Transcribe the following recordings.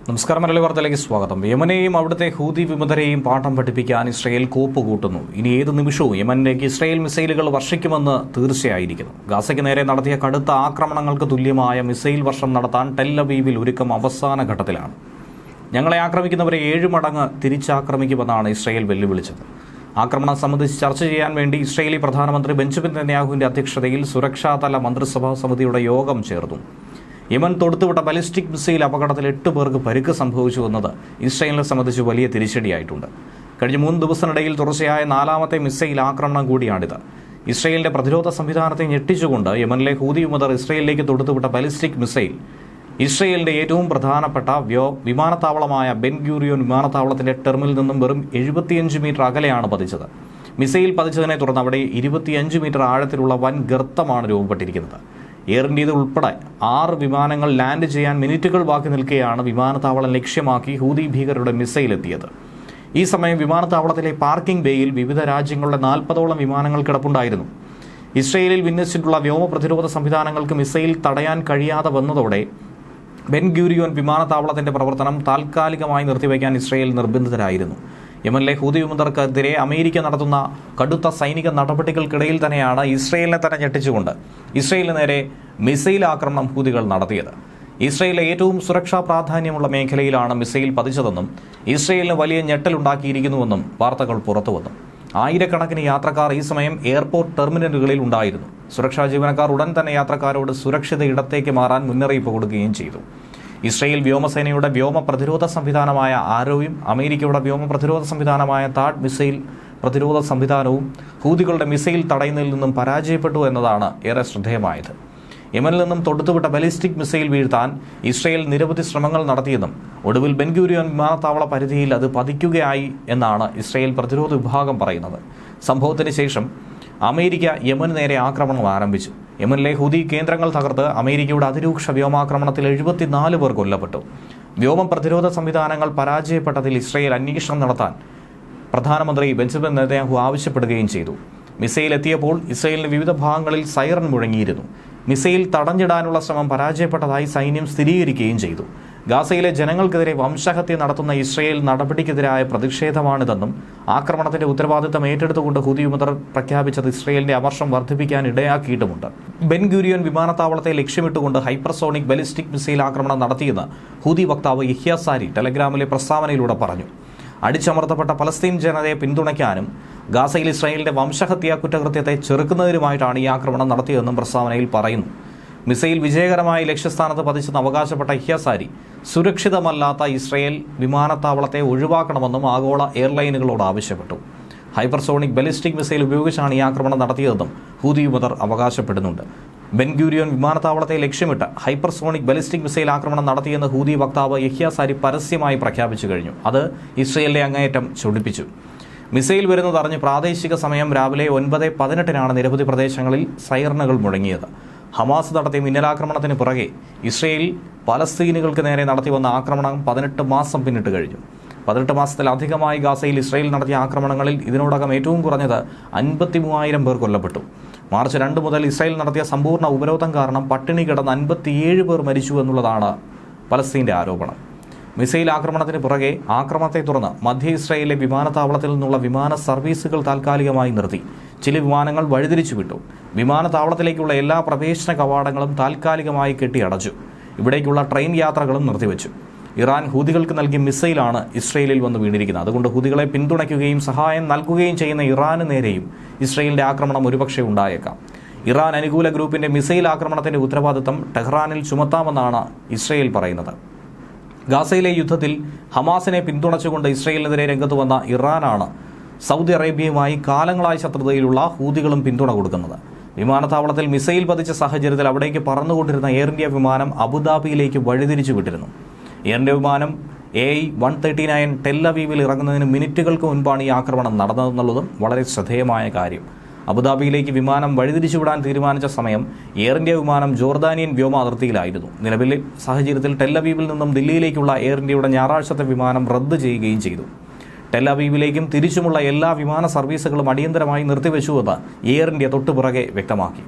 നമസ്കാരം. മലയാളി വാർത്തയിലേക്ക് സ്വാഗതം. യമനെയും അവിടുത്തെ ഹൂതി വിമതരെയും പാഠം പഠിപ്പിക്കാൻ ഇസ്രയേൽ കോപ്പ് കൂട്ടുന്നു. ഇനി ഏത് നിമിഷവും യമനിലേക്ക് ഇസ്രയേൽ മിസൈലുകൾ വർഷിക്കുമെന്ന് തീർച്ചയായിരിക്കുന്നു. ഗാസയ്ക്ക് നേരെ നടത്തിയ കടുത്ത ആക്രമണങ്ങൾക്ക് തുല്യമായ മിസൈൽ വർഷം നടത്താൻ ടെൽ അവീവിൽ ഒരുക്കം അവസാന ഘട്ടത്തിലാണ്. ഞങ്ങളെ ആക്രമിക്കുന്നവരെ 7 മടങ്ങ് തിരിച്ചാക്രമിക്കുമെന്നാണ് ഇസ്രയേൽ വെല്ലുവിളിച്ചത്. ആക്രമണം സംബന്ധിച്ച് ചർച്ച ചെയ്യാൻ വേണ്ടി ഇസ്രയേലി പ്രധാനമന്ത്രി ബെഞ്ചമിൻ നെതന്യാഹുവിന്റെ അധ്യക്ഷതയിൽ സുരക്ഷാതല മന്ത്രിസഭാ സമിതിയുടെ യോഗം ചേർന്നു. യമൻ തൊടുത്തുവിട്ട ബാലിസ്റ്റിക് മിസൈൽ അപകടത്തിൽ 8 പേർക്ക് പരിക്ക് സംഭവിച്ചു എന്നത് ഇസ്രയേലിനെ സംബന്ധിച്ച് വലിയ തിരിച്ചടിയായിട്ടുണ്ട്. കഴിഞ്ഞ 3 ദിവസത്തിനിടയിൽ തുടർച്ചയായ 4ാമത്തെ മിസൈൽ ആക്രമണം കൂടിയാണിത്. ഇസ്രയേലിന്റെ പ്രതിരോധ സംവിധാനത്തെ ഞെട്ടിച്ചുകൊണ്ട് യമനിലെ ഹൂതി വിമതർ ഇസ്രയേലിലേക്ക് തൊടുത്തുവിട്ട ബാലിസ്റ്റിക് മിസൈൽ ഇസ്രയേലിന്റെ ഏറ്റവും പ്രധാനപ്പെട്ട വിമാനത്താവളമായ ബെൻ ഗൂറിയോൻ വിമാനത്താവളത്തിന്റെ ടെർമിനലിൽ നിന്നും വെറും 75 മീറ്റർ അകലെയാണ് പതിച്ചത്. മിസൈൽ പതിച്ചതിനെ തുടർന്ന് അവിടെ 25 മീറ്റർ ആഴത്തിലുള്ള വൻ ഗർത്തമാണ് രൂപപ്പെട്ടിരിക്കുന്നത്. എയർ ഇന്ത്യയിൽ ഉൾപ്പെടെ 6 വിമാനങ്ങൾ ലാൻഡ് ചെയ്യാൻ മിനിറ്റുകൾ ബാക്കി നിൽക്കെയാണ് വിമാനത്താവളം ലക്ഷ്യമാക്കി ഹൂതി ഭീകരരുടെ മിസൈൽ എത്തിയത്. ഈ സമയം വിമാനത്താവളത്തിലെ പാർക്കിംഗ് ബേയിൽ വിവിധ രാജ്യങ്ങളുടെ 40ഓളം വിമാനങ്ങൾ കിടപ്പുണ്ടായിരുന്നു. ഇസ്രയേലിൽ വിന്യസിച്ചിട്ടുള്ള വ്യോമ പ്രതിരോധ സംവിധാനങ്ങൾക്ക് മിസൈൽ തടയാൻ കഴിയാതെ വന്നതോടെ ബെൻ ഗൂറിയോൻ വിമാനത്താവളത്തിന്റെ പ്രവർത്തനം താൽക്കാലികമായി നിർത്തിവെക്കാൻ ഇസ്രയേൽ നിർബന്ധിതരായിരുന്നു. യമനിലെ ഹൂതി വിമതർക്കെതിരെ അമേരിക്ക നടത്തുന്ന കടുത്ത സൈനിക നടപടികൾക്കിടയിൽ തന്നെയാണ് ഇസ്രയേലിനെ തന്നെ ഞെട്ടിച്ചുകൊണ്ട് ഇസ്രയേലിന് നേരെ മിസൈൽ ആക്രമണം ഹൂതികൾ നടത്തിയത്. ഇസ്രയേലിലെ ഏറ്റവും സുരക്ഷാ പ്രാധാന്യമുള്ള മേഖലയിലാണ് മിസൈൽ പതിച്ചതെന്നും ഇസ്രയേലിന് വലിയ ഞെട്ടലുണ്ടാക്കിയിരിക്കുന്നുവെന്നും വാർത്തകൾ പുറത്തുവന്നു. ആയിരക്കണക്കിന് യാത്രക്കാർ ഈ സമയം എയർപോർട്ട് ടെർമിനലുകളിൽ ഉണ്ടായിരുന്നു. സുരക്ഷാ ജീവനക്കാർ ഉടൻ തന്നെ യാത്രക്കാരോട് സുരക്ഷിത ഇടത്തേക്ക് മാറാൻ മുന്നറിയിപ്പ് കൊടുക്കുകയും ചെയ്തു. ഇസ്രയേൽ വ്യോമസേനയുടെ വ്യോമ പ്രതിരോധ സംവിധാനമായ ആരോയും അമേരിക്കയുടെ വ്യോമ പ്രതിരോധ സംവിധാനമായ താഡ് മിസൈൽ പ്രതിരോധ സംവിധാനവും ഹൂതികളുടെ മിസൈൽ തടയുന്നതിൽ നിന്നും പരാജയപ്പെട്ടു എന്നതാണ് ഏറെ ശ്രദ്ധേയമായത്. യമനിൽ നിന്നും തൊടുത്തുവിട്ട ബാലിസ്റ്റിക് മിസൈൽ വീഴ്ത്താൻ ഇസ്രയേൽ നിരവധി ശ്രമങ്ങൾ നടത്തിയെന്നും ഒടുവിൽ ബെൻ ഗൂറിയോൻ വിമാനത്താവള പരിധിയിൽ അത് പതിക്കുകയായി എന്നാണ് ഇസ്രയേൽ പ്രതിരോധ വിഭാഗം പറയുന്നത്. സംഭവത്തിന് ശേഷം അമേരിക്ക യമന് നേരെ ആക്രമണം ആരംഭിച്ചു. യമനിലെ ഹൂതി കേന്ദ്രങ്ങൾ തകർത്ത് അമേരിക്കയുടെ അതിരൂക്ഷ വ്യോമാക്രമണത്തിൽ 74 പേർ കൊല്ലപ്പെട്ടു. വ്യോമ പ്രതിരോധ സംവിധാനങ്ങൾ പരാജയപ്പെട്ടതിൽ ഇസ്രയേൽ അന്വേഷണം നടത്താൻ പ്രധാനമന്ത്രി ബെഞ്ചമിൻ നെതന്യാഹു ആവശ്യപ്പെടുകയും ചെയ്തു. മിസൈൽ എത്തിയപ്പോൾ ഇസ്രയേലിന്റെ വിവിധ ഭാഗങ്ങളിൽ സൈറൺ മുഴങ്ങിയിരുന്നു. മിസൈൽ തടഞ്ഞിടാനുള്ള ശ്രമം പരാജയപ്പെട്ടതായി സൈന്യം സ്ഥിരീകരിക്കുകയും ചെയ്തു. ഗാസയിലെ ജനങ്ങൾക്കെതിരെ വംശഹത്യ നടത്തുന്ന ഇസ്രയേൽ നടപടിക്കെതിരായ പ്രതിഷേധമാണിതെന്നും ആക്രമണത്തിന്റെ ഉത്തരവാദിത്തം ഏറ്റെടുത്തുകൊണ്ട് ഹൂതി വിമതർ പ്രഖ്യാപിച്ചത് ഇസ്രയേലിന്റെ അമർഷം വർദ്ധിപ്പിക്കാൻ ഇടയാക്കിയിട്ടുമുണ്ട്. ബെൻ ഗൂറിയോൻ വിമാനത്താവളത്തെ ലക്ഷ്യമിട്ടുകൊണ്ട് ഹൈപ്പർസോണിക് ബാലിസ്റ്റിക് മിസൈൽ ആക്രമണം നടത്തിയെന്ന് ഹൂതി വക്താവ് യഹ്യ സാരി ടെലഗ്രാമിലെ പ്രസ്താവനയിലൂടെ പറഞ്ഞു. അടിച്ചമർത്തപ്പെട്ട പലസ്തീൻ ജനതയെ പിന്തുണയ്ക്കാനും ഗാസയിൽ ഇസ്രായേലിന്റെ വംശഹത്യാ കുറ്റകൃത്യത്തെ ചെറുക്കുന്നതിനുമായിട്ടാണ് ഈ ആക്രമണം നടത്തിയതെന്നും പ്രസ്താവനയിൽ പറയുന്നു. മിസൈൽ വിജയകരമായി ലക്ഷ്യസ്ഥാനത്ത് പതിച്ചെന്ന് അവകാശപ്പെട്ട യഹ്യ സാരി സുരക്ഷിതമല്ലാത്ത ഇസ്രയേൽ വിമാനത്താവളത്തെ ഒഴിവാക്കണമെന്നും ആഗോള എയർലൈനുകളോട് ആവശ്യപ്പെട്ടു. ഹൈപ്പർസോണിക് ബാലിസ്റ്റിക് മിസൈൽ ഉപയോഗിച്ചാണ് ഈ ആക്രമണം നടത്തിയതെന്നും ഹൂതി വിമതർ അവകാശപ്പെടുന്നുണ്ട്. ബെൻ ഗൂറിയോൻ വിമാനത്താവളത്തെ ലക്ഷ്യമിട്ട് ഹൈപ്പർസോണിക് ബാലിസ്റ്റിക് മിസൈൽ ആക്രമണം നടത്തിയെന്ന് ഹൂതി വക്താവ് യഹ്യ സാരി പരസ്യമായി പ്രഖ്യാപിച്ചു കഴിഞ്ഞു. അത് ഇസ്രയേലിനെ അങ്ങേയറ്റം ചൊടിപ്പിച്ചു. മിസൈൽ വരുന്നതറിഞ്ഞ് പ്രാദേശിക സമയം രാവിലെ 9:18 നിരവധി പ്രദേശങ്ങളിൽ സൈറണുകൾ മുഴങ്ങിയത്. ഹമാസ് നടത്തിയ മിന്നലാക്രമണത്തിന് പുറകെ ഇസ്രയേൽ പലസ്തീനുകൾക്ക് നേരെ നടത്തിവന്ന ആക്രമണം 18 മാസം പിന്നിട്ട് കഴിഞ്ഞു. 18 മാസത്തിലധികമായി ഗാസയിൽ ഇസ്രയേൽ നടത്തിയ ആക്രമണങ്ങളിൽ ഇതിനോടകം ഏറ്റവും കുറഞ്ഞത് 53,000 പേർ കൊല്ലപ്പെട്ടു. മാർച്ച് 2 മുതൽ ഇസ്രയേൽ നടത്തിയ സമ്പൂർണ്ണ ഉപരോധം കാരണം പട്ടിണി കിടന്ന് 57 പേർ മരിച്ചു എന്നുള്ളതാണ് പലസ്തീന്റെ ആരോപണം. മിസൈൽ ആക്രമണത്തിന് പുറകെ ആക്രമണത്തെ തുടർന്ന് മധ്യ ഇസ്രയേലിലെ വിമാനത്താവളത്തിൽ നിന്നുള്ള വിമാന സർവീസുകൾ താൽക്കാലികമായി നിർത്തി. ചില വിമാനങ്ങൾ വഴിതിരിച്ചുവിട്ടു. വിമാനത്താവളത്തിലേക്കുള്ള എല്ലാ പ്രവേശന കവാടങ്ങളും താൽക്കാലികമായി കെട്ടിയടച്ചു. ഇവിടേക്കുള്ള ട്രെയിൻ യാത്രകളും നിർത്തിവെച്ചു. ഇറാൻ ഹൂതികൾക്ക് നൽകിയ മിസൈലാണ് ഇസ്രയേലിൽ വന്ന് വീണിരിക്കുന്നത്. അതുകൊണ്ട് ഹൂതികളെ പിന്തുണയ്ക്കുകയും സഹായം നൽകുകയും ചെയ്യുന്ന ഇറാന് നേരെയും ഇസ്രയേലിന്റെ ആക്രമണം ഒരുപക്ഷെ ഉണ്ടായേക്കാം. ഇറാൻ അനുകൂല ഗ്രൂപ്പിന്റെ മിസൈൽ ആക്രമണത്തിന്റെ ഉത്തരവാദിത്തം ടെഹ്റാനിൽ ചുമത്താമെന്നാണ് ഇസ്രയേൽ പറയുന്നത്. ഗാസയിലെ യുദ്ധത്തിൽ ഹമാസിനെ പിന്തുണച്ചുകൊണ്ട് ഇസ്രയേലിനെതിരെ രംഗത്ത് വന്ന ഇറാനാണ് സൗദി അറേബ്യയുമായി കാലങ്ങളായി ശത്രുതയിലുള്ള ഹൂതികളും പിന്തുണ കൊടുക്കുന്നത്. വിമാനത്താവളത്തിൽ മിസൈൽ പതിച്ച സാഹചര്യത്തിൽ അവിടേക്ക് പറന്നുകൊണ്ടിരുന്ന എയർ ഇന്ത്യ വിമാനം അബുദാബിയിലേക്ക് വഴിതിരിച്ചു വിട്ടിരുന്നു. എയർ ഇന്ത്യ വിമാനം AI-139 ടെൽ അവീവിൽ ഇറങ്ങുന്നതിന് മിനിറ്റുകൾക്ക് മുൻപാണ് ഈ ആക്രമണം നടന്നതെന്നുള്ളതും വളരെ ശ്രദ്ധേയമായ കാര്യം. അബുദാബിയിലേക്ക് വിമാനം വഴിതിരിച്ചുവിടാൻ തീരുമാനിച്ച സമയം എയർ ഇന്ത്യ വിമാനം ജോർദാനിയൻ വ്യോമ അതിർത്തിയിലായിരുന്നു. നിലവിലെ സാഹചര്യത്തിൽ ടെൽ അവീവിൽ നിന്നും ദില്ലിയിലേക്കുള്ള എയർ ഇന്ത്യയുടെ ഞായറാഴ്ചത്തെ വിമാനം റദ്ദ് ചെയ്യുകയും ചെയ്തു. ടെൽ അവീവിലേക്കും തിരിച്ചുമുള്ള എല്ലാ വിമാന സർവീസുകളും അടിയന്തരമായി നിർത്തിവെച്ചുവെന്ന് എയർ ഇന്ത്യ തൊട്ടുപിറകെ വ്യക്തമാക്കി.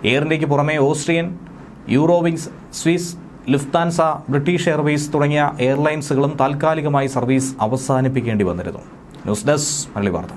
എയർ ഇന്ത്യയ്ക്ക് പുറമെ Austrian, Eurowings, Swiss, Lufthansa, British Airways തുടങ്ങിയ എയർലൈൻസുകളും താൽക്കാലികമായി സർവീസ് അവസാനിപ്പിക്കേണ്ടി വന്നിരുന്നു. ന്യൂസ് ഡെസ്ക് മലയാളി വാർത്ത.